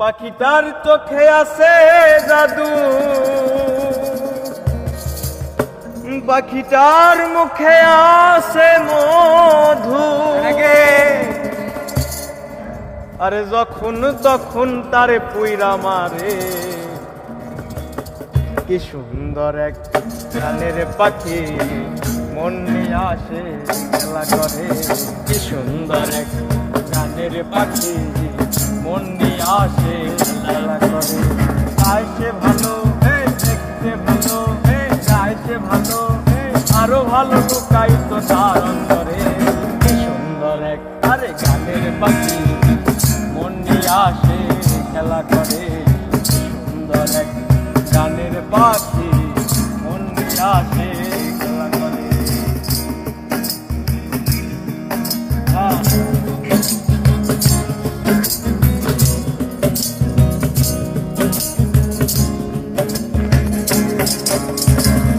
পাখিটার চোখে আছে জাদু, পাখিটার মুখে আছে মধু। আরে যখন তখন তারে পুইরা মারে, কি সুন্দর এক গানের পাখি মন নিয়ে আসে খেলা করে। কি সুন্দর এক গানের পাখি মন নিয়ে আসে খেলা করে। গাইছে ভালো, দেখতে ভালো, গাইছে ভালো, আরো ভালো লুকাইতো তার অন্তরে। কি সুন্দর এক আরে গানের পাখি মন নিয়ে আসে খেলা করে। সুন্দর এক গানের পাখি মন নিয়ে আসে খেলা করে।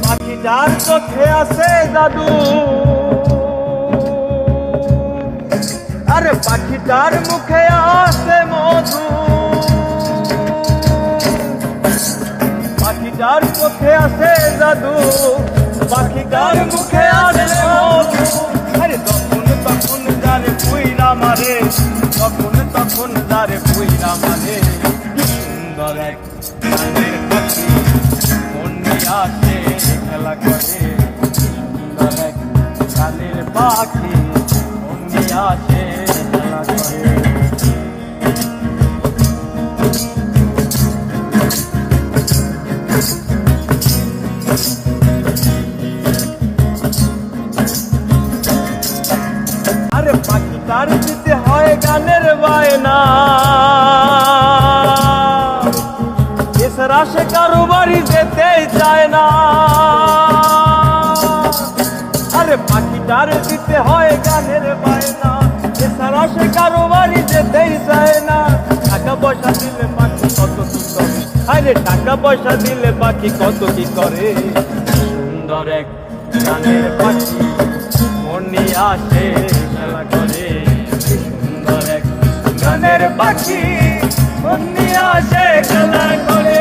পাখিটার চোখে আছে জাদু, আরে পাখিটার মুখে আছে মধু। পাখিটার চোখে আছে জাদু, পাখিটার মুখে আছে মধু। আরে তখন তখন যারে পুইরা মারে, তখন তখন যারে পুইরা মারে। কি সুন্দর এক গানের পাখি মন নিয়ে আসে খেলা করে। সুন্দর এক গানের পাখি মন নিয়ে আসে খেলা করে। আরে পাখিটার দিতে হয় গানের বায়না, এছাড়া সে কারো বাড়ি যেতে চায় না। আরে পাখিটার দিতে হয় গানের বায়না, এছাড়া সে কারো বাড়ি যেতেই চায় না। টাকা পয়সা দিলে পাখি কত কি করে, আরে টাকা পয়সা দিলে পাখি কত কি করে। সুন্দর এক গানের পাখি মন নিয়ে আসে খেলা করে। সুন্দর এক গানের পাখি মন নিয়ে আসে খেলা করে।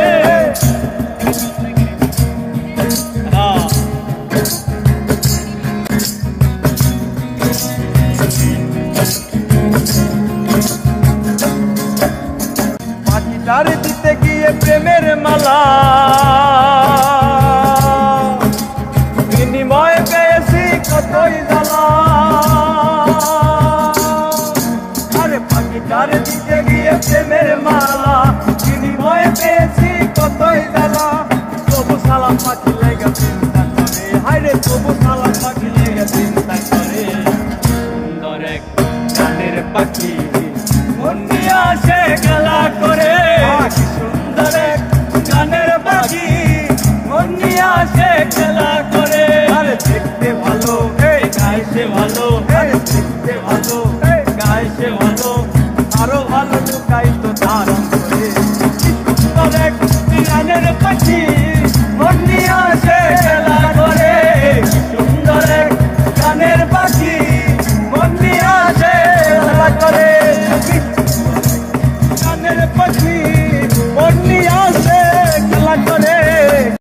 পাখিটার দিতে গিয়ে প্রেমের মালা, বিনিময় পেয়েছি কতই জ্বালা। আরে পাখিটার দিতে গিয়ে প্রেমের মালা, বিনিময় পেয়েছি কতই জ্বালা। তবু সালাম পাখি লেগে চিন্তা করে, হায়রে তবু সালাম পাখি লেগে চিন্তা করে। সুন্দর এক গানের পাখি মন নিয়ে আসে খেলা করে। কি সুন্দর এক গানের পাখি মন নিয়ে আসে খেলা করে। আরে দেখতে ভালো, গাইছে ভালো,